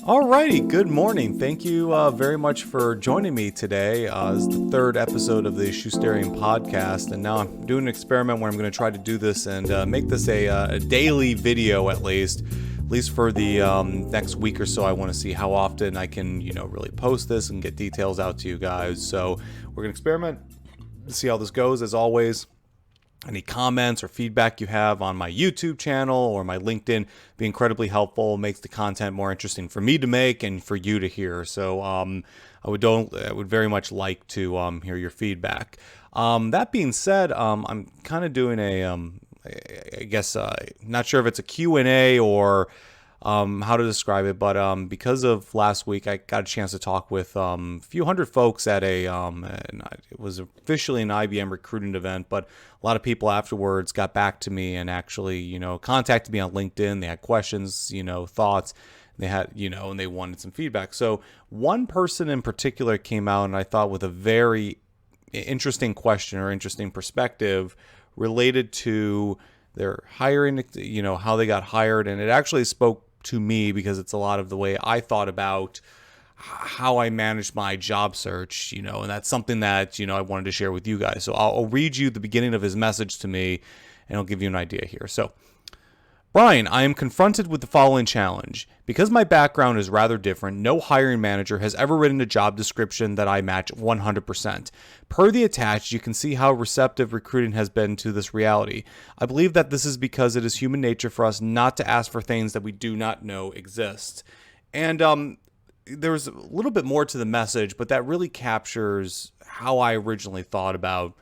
Alrighty, good morning. Thank you very much for joining me today. This is the third episode of the Schusterian Podcast, and now I'm doing an experiment where I'm going to try to do this and make this a daily video at least for the next week or so. I want to see how often I can, really post this and get details out to you guys. So we're going to experiment to see how this goes. As always, any comments or feedback you have on my YouTube channel or my LinkedIn be incredibly helpful. Makes the content more interesting for me to make and for you to hear. So I would very much like to hear your feedback. That being said, I'm kind of doing I guess not sure if it's a Q&A or how to describe it, but because of last week, I got a chance to talk with a few hundred folks at it was officially an IBM recruiting event, but a lot of people afterwards got back to me and actually, contacted me on LinkedIn. They had questions, thoughts. They had, and they wanted some feedback. So one person in particular came out and I thought with a very interesting question or interesting perspective related to their hiring, how they got hired. And it actually spoke to me because it's a lot of the way I thought about how I managed my job search, and that's something that, I wanted to share with you guys. So I'll read you the beginning of his message to me and I'll give you an idea here. So, Brian, I am confronted with the following challenge. Because my background is rather different, no hiring manager has ever written a job description that I match 100%. Per the attached, you can see how receptive recruiting has been to this reality. I believe that this is because it is human nature for us not to ask for things that we do not know exist. And there's a little bit more to the message, but that really captures how I originally thought about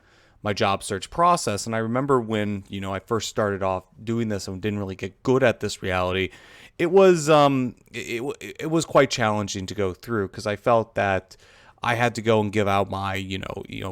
my job search process. And I remember when, I first started off doing this and didn't really get good at this reality, it was it was quite challenging to go through because I felt that I had to go and give out my,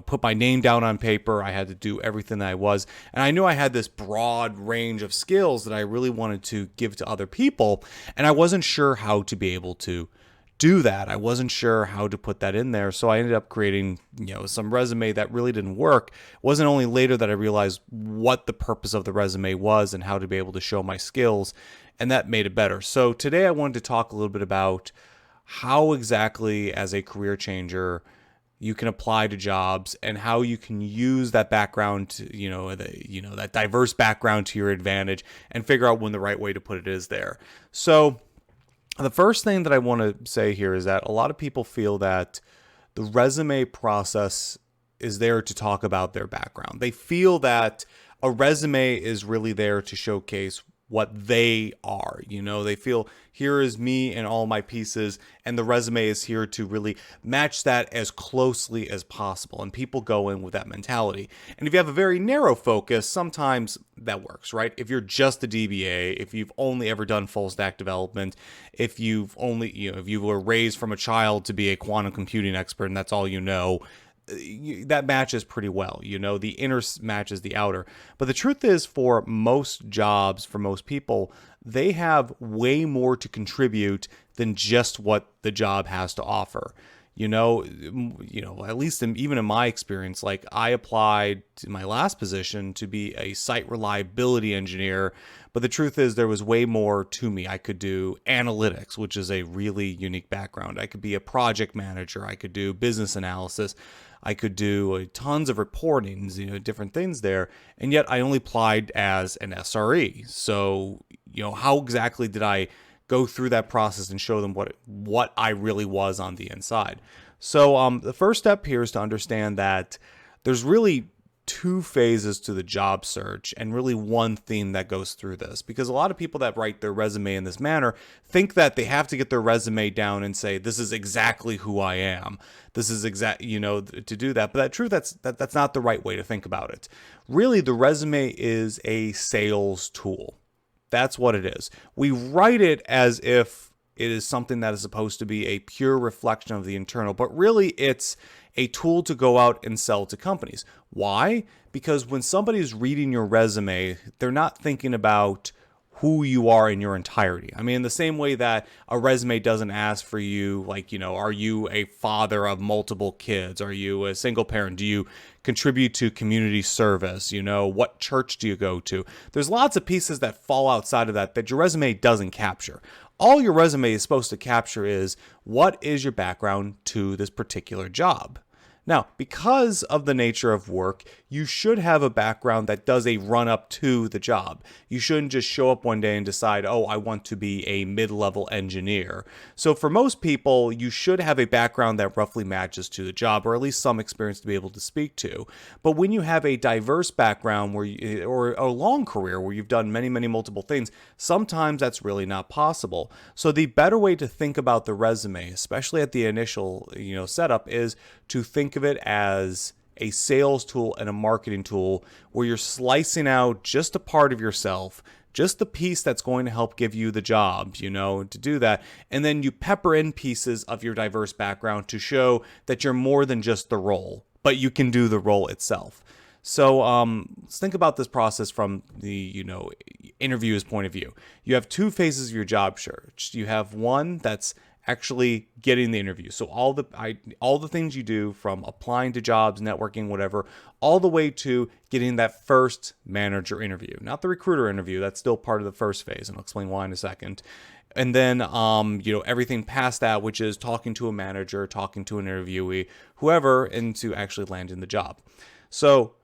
put my name down on paper. I had to do everything that I was. And I knew I had this broad range of skills that I really wanted to give to other people. And I wasn't sure how to be able to do that. I wasn't sure how to put that in there. So I ended up creating, some resume that really didn't work. It wasn't only later that I realized what the purpose of the resume was and how to be able to show my skills. And that made it better. So today I wanted to talk a little bit about how exactly as a career changer you can apply to jobs and how you can use that background, that diverse background to your advantage and figure out when the right way to put it is there. So the first thing that I want to say here is that a lot of people feel that the resume process is there to talk about their background. They feel that a resume is really there to showcase what they are. They feel here is me and all my pieces, and the resume is here to really match that as closely as possible. And people go in with that mentality. And if you have a very narrow focus, sometimes that works, right? If you're just a DBA, if you've only ever done full stack development, if you've only, if you were raised from a child to be a quantum computing expert and that's all you know, that matches pretty well. The inner matches the outer. But the truth is, for most jobs, for most people, they have way more to contribute than just what the job has to offer. At least even in my experience, like I applied to my last position to be a site reliability engineer, but the truth is there was way more to me. I could do analytics, which is a really unique background. I could be a project manager. I could do business analysis. I could do tons of reportings, different things there. And yet I only applied as an SRE. So, how exactly did I go through that process and show them what I really was on the inside? So the first step here is to understand that there's really two phases to the job search and really one theme that goes through this, because a lot of people that write their resume in this manner think that they have to get their resume down and say, this is exactly who I am. This is to do that. But that's not the right way to think about it. Really, the resume is a sales tool. That's what it is. We write it as if it is something that is supposed to be a pure reflection of the internal, but really it's a tool to go out and sell to companies. Why? Because when somebody's reading your resume, they're not thinking about who you are in your entirety. I mean, in the same way that a resume doesn't ask for you, are you a father of multiple kids? Are you a single parent? Do you contribute to community service? What church do you go to? There's lots of pieces that fall outside of that your resume doesn't capture. all your resume is supposed to capture is what is your background to this particular job. Now, because of the nature of work, you should have a background that does a run-up to the job. You shouldn't just show up one day and decide, oh, I want to be a mid-level engineer. So for most people, you should have a background that roughly matches to the job, or at least some experience to be able to speak to. But when you have a diverse background or a long career where you've done many, many multiple things, sometimes that's really not possible. So the better way to think about the resume, especially at the initial setup, is to think of it as a sales tool and a marketing tool where you're slicing out just a part of yourself, just the piece that's going to help give you the job, to do that. And then you pepper in pieces of your diverse background to show that you're more than just the role, but you can do the role itself. So let's think about this process from the interviewer's point of view. You have two phases of your job search. You have one that's actually getting the interview. So all the things you do, from applying to jobs, networking, whatever, all the way to getting that first manager interview, not the recruiter interview. That's still part of the first phase, and I'll explain why in a second. And then everything past that, which is talking to a manager, talking to an interviewee, whoever, and to actually land in the job. So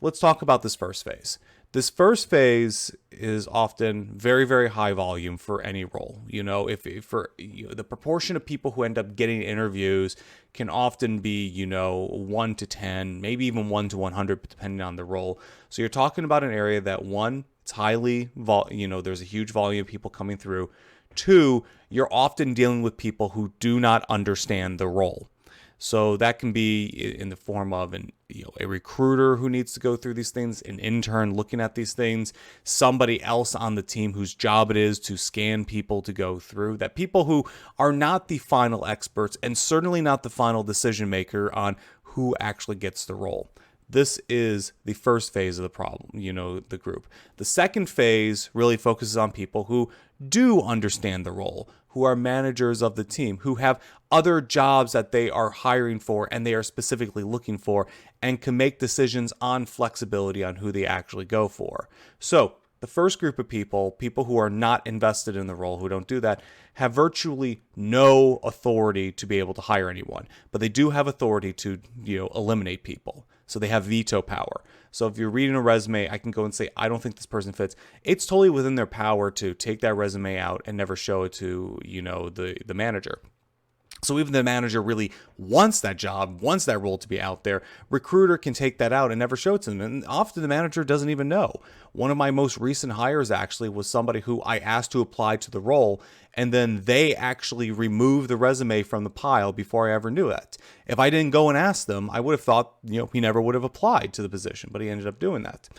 let's talk about this first phase. This first phase is often very, very high volume for any role. The proportion of people who end up getting interviews can often be, 1 to 10, maybe even 1 to 100, depending on the role. So you're talking about an area that, one, it's highly, there's a huge volume of people coming through. Two, you're often dealing with people who do not understand the role. So that can be in the form of a recruiter who needs to go through these things, an intern looking at these things, somebody else on the team whose job it is to scan people to go through, that people who are not the final experts and certainly not the final decision maker on who actually gets the role. This is the first phase of the problem, the group. The second phase really focuses on people who do understand the role, who are managers of the team, who have other jobs that they are hiring for and they are specifically looking for, and can make decisions on flexibility on who they actually go for. So the first group of people who are not invested in the role, who don't do that, have virtually no authority to be able to hire anyone, but they do have authority to, eliminate people. So they have veto power. So if you're reading a resume, I can go and say, I don't think this person fits. It's totally within their power to take that resume out and never show it to, the manager. So even the manager really wants that job, wants that role to be out there, recruiter can take that out and never show it to them. And often the manager doesn't even know. One of my most recent hires actually was somebody who I asked to apply to the role, and then they actually removed the resume from the pile before I ever knew it. If I didn't go and ask them, I would have thought, he never would have applied to the position, but he ended up doing that.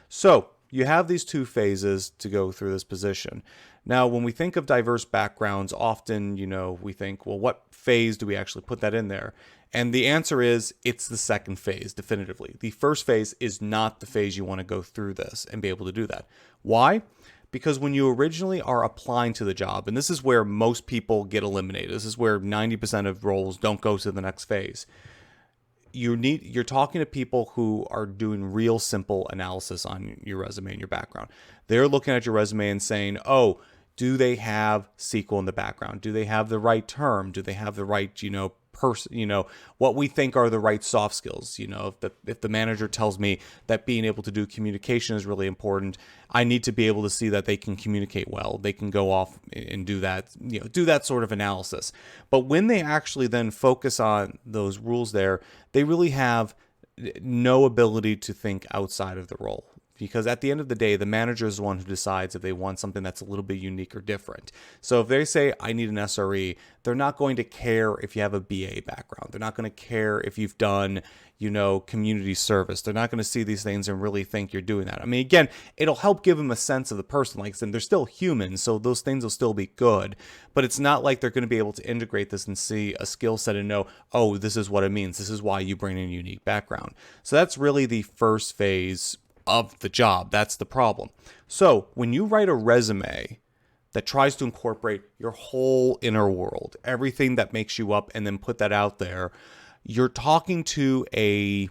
So you have these two phases to go through this position. Now, when we think of diverse backgrounds, often, we think, well, what phase do we actually put that in there? And the answer is, it's the second phase, definitively. The first phase is not the phase you want to go through this and be able to do that. Why? Because when you originally are applying to the job, and this is where most people get eliminated, this is where 90% of roles don't go to the next phase. You're talking to people who are doing real simple analysis on your resume and your background. They're looking at your resume and saying, oh, do they have SQL in the background? Do they have the right term? Do they have the right, what we think are the right soft skills? If the manager tells me that being able to do communication is really important, I need to be able to see that they can communicate well. They can go off and do that, do that sort of analysis. But when they actually then focus on those rules there, they really have no ability to think outside of the role. Because at the end of the day, the manager is the one who decides if they want something that's a little bit unique or different. So if they say, I need an SRE, they're not going to care if you have a BA background. They're not going to care if you've done, community service. They're not going to see these things and really think you're doing that. I mean, again, it'll help give them a sense of the person. Like I said, they're still humans, so those things will still be good. But it's not like they're going to be able to integrate this and see a skill set and know, oh, this is what it means. This is why you bring in a unique background. So that's really the first phase of the job. That's the problem. So when you write a resume that tries to incorporate your whole inner world, everything that makes you up, and then put that out there, you're talking to a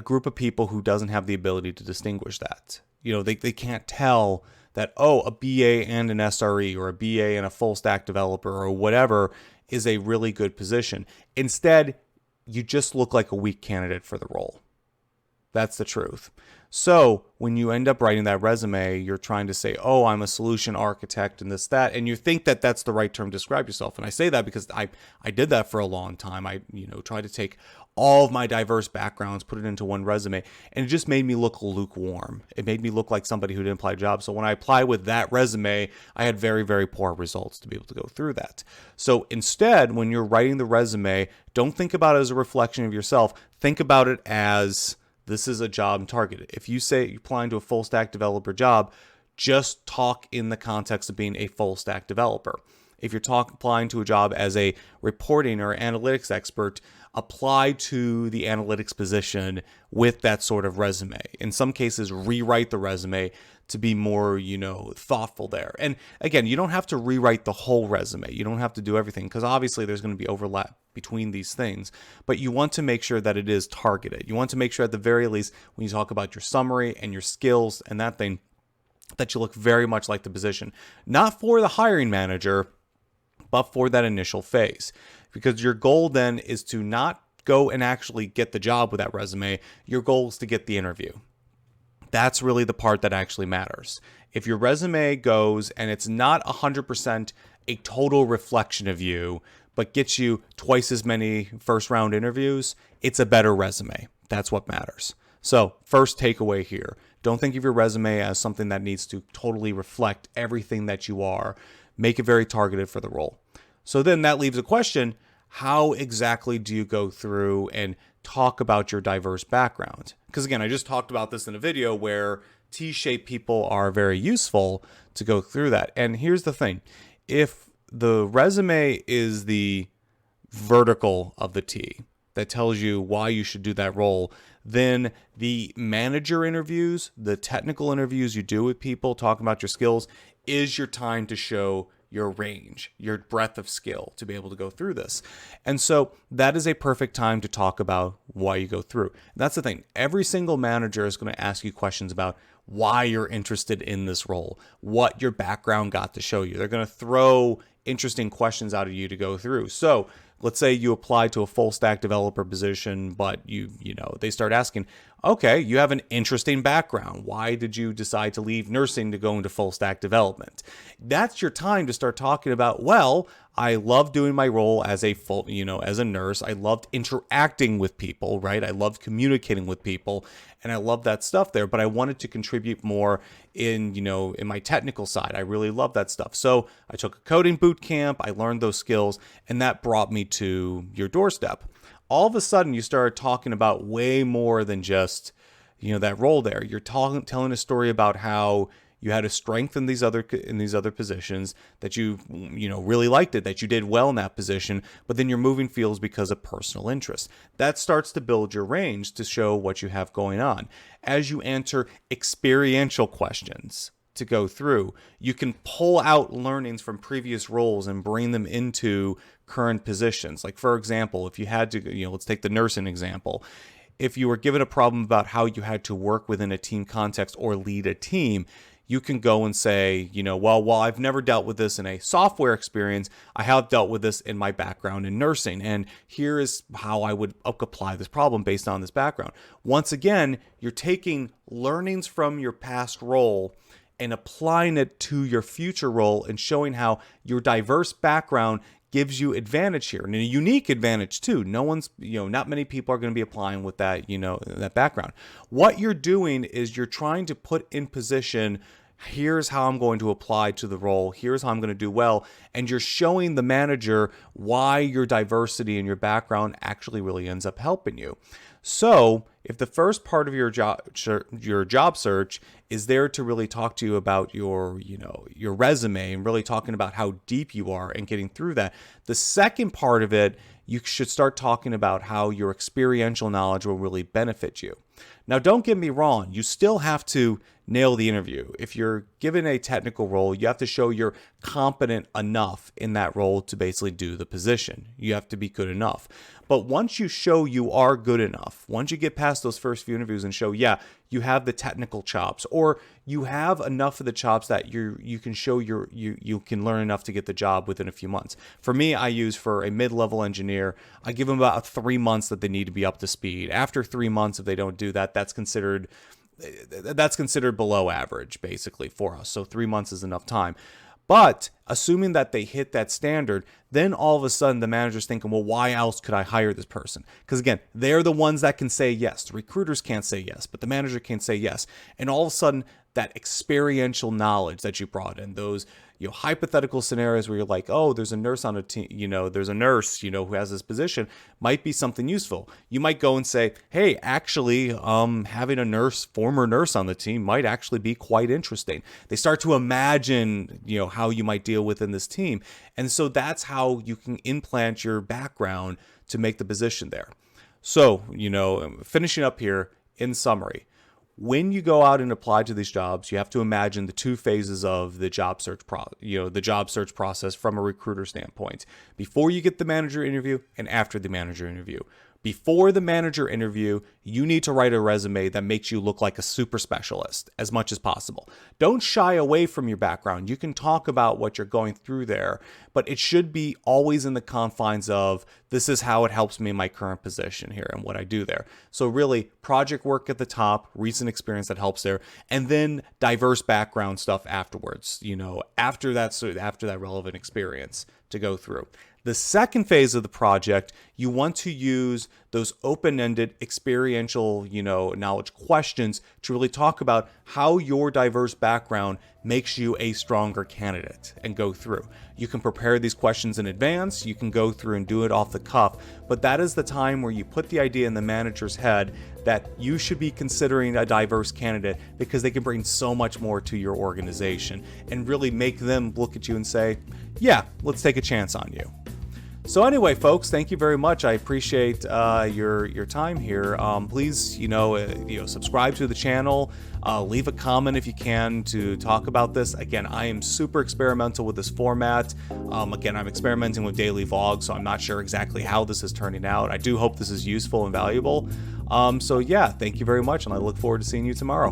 group of people who doesn't have the ability to distinguish that. They can't tell that, oh, a BA and an SRE or a BA and a full stack developer or whatever is a really good position. Instead, you just look like a weak candidate for the role. That's the truth. So when you end up writing that resume, you're trying to say, oh, I'm a solution architect and this, that, and you think that that's the right term to describe yourself. And I say that because I did that for a long time. I tried to take all of my diverse backgrounds, put it into one resume, and it just made me look lukewarm. It made me look like somebody who didn't apply a job. So when I applied with that resume, I had very, very poor results to be able to go through that. So instead, when you're writing the resume, don't think about it as a reflection of yourself. Think about it as, this is a job targeted. If you say you're applying to a full stack developer job, just talk in the context of being a full stack developer. If you're applying to a job as a reporting or analytics expert, apply to the analytics position with that sort of resume. In some cases, rewrite the resume to be more, thoughtful there. And again, you don't have to rewrite the whole resume. You don't have to do everything because obviously there's going to be overlap between these things, but you want to make sure that it is targeted. You want to make sure at the very least when you talk about your summary and your skills and that thing, that you look very much like the position, not for the hiring manager, but for that initial phase. Because your goal then is to not go and actually get the job with that resume. Your goal is to get the interview. That's really the part that actually matters. If your resume goes and it's not 100% a total reflection of you, but gets you twice as many first round interviews, it's a better resume. That's what matters. So first takeaway here, don't think of your resume as something that needs to totally reflect everything that you are. Make it very targeted for the role. So then that leaves a question, how exactly do you go through and talk about your diverse background? Because again, I just talked about this in a video where T-shaped people are very useful to go through that. And here's the thing, if the resume is the vertical of the T that tells you why you should do that role, then the manager interviews, the technical interviews you do with people talking about your skills is your time to show your range, your breadth of skill to be able to go through this. And so that is a perfect time to talk about why you go through. That's the thing. Every single manager is going to ask you questions about why you're interested in this role, what your background got to show you. They're going to throw interesting questions out of you to go through. So let's say you apply to a full stack developer position, but they start asking, okay, you have an interesting background. Why did you decide to leave nursing to go into full stack development? That's your time to start talking about, well, I love doing my role as a as a nurse. I loved interacting with people, right? I loved communicating with people and I love that stuff there, but I wanted to contribute more in my technical side. I really love that stuff. So I took a coding boot camp. I learned those skills and that brought me to your doorstep. All of a sudden you start talking about way more than just, that role there. You're telling a story about how you had a strength in these other positions, that you really liked it, that you did well in that position, but then you're moving fields because of personal interest. That starts to build your range to show what you have going on. As you answer experiential questions to go through, you can pull out learnings from previous roles and bring them into current positions. Like for example, if you had to, let's take the nursing example. If you were given a problem about how you had to work within a team context or lead a team, you can go and say, well, while I've never dealt with this in a software experience, I have dealt with this in my background in nursing. And here is how I would apply this problem based on this background. Once again, you're taking learnings from your past role and applying it to your future role and showing how your diverse background gives you advantage here, and a unique advantage too. No one's, not many people are going to be applying with that, that background. What you're doing is you're trying to put in position, here's how I'm going to apply to the role, here's how I'm going to do well, and you're showing the manager why your diversity and your background actually really ends up helping you. So if the first part of your job search is there to really talk to you about your resume and really talking about how deep you are and getting through that, the second part of it, you should start talking about how your experiential knowledge will really benefit you. Now, don't get me wrong. You still have to nail the interview. If you're given a technical role, you have to show you're competent enough in that role to basically do the position. You have to be good enough. But once you show you are good enough, once you get past those first few interviews and show, yeah, you have the technical chops, or you have enough of the chops that you can show you can learn enough to get the job within a few months. For me, I use for a mid-level engineer, I give them about 3 months that they need to be up to speed. After 3 months, if they don't do that, that's considered below average, basically, for us. So 3 months is enough time. But assuming that they hit that standard, then all of a sudden the manager's thinking, well, why else could I hire this person? Because again, they're the ones that can say yes. The recruiters can't say yes, but the manager can say yes. And all of a sudden, that experiential knowledge that you brought in, those hypothetical scenarios where you're like, oh, there's a nurse on a team, there's a nurse, who has this position, might be something useful. You might go and say, hey, actually, having a former nurse on the team might actually be quite interesting. They start to imagine, how you might deal within this team. And so that's how you can implant your background to make the position there. So, finishing up here, in summary, when you go out and apply to these jobs, you have to imagine the 2 phases of the job search process from a recruiter standpoint. Before you get the manager interview and after the manager interview. Before the manager interview, you need to write a resume that makes you look like a super specialist as much as possible. Don't shy away from your background. You can talk about what you're going through there, but it should be always in the confines of, this is how it helps me in my current position here and what I do there. So really, project work at the top, recent experience that helps there, and then diverse background stuff afterwards, after that relevant experience to go through. The second phase of the project, you want to use those open-ended experiential, knowledge questions to really talk about how your diverse background makes you a stronger candidate and go through. You can prepare these questions in advance, you can go through and do it off the cuff, but that is the time where you put the idea in the manager's head that you should be considering a diverse candidate because they can bring so much more to your organization and really make them look at you and say, yeah, let's take a chance on you. So anyway, folks, thank you very much. I appreciate your time here. Please, subscribe to the channel. Leave a comment if you can to talk about this. Again, I am super experimental with this format. Again, I'm experimenting with daily vlogs, so I'm not sure exactly how this is turning out. I do hope this is useful and valuable. So yeah, thank you very much, and I look forward to seeing you tomorrow.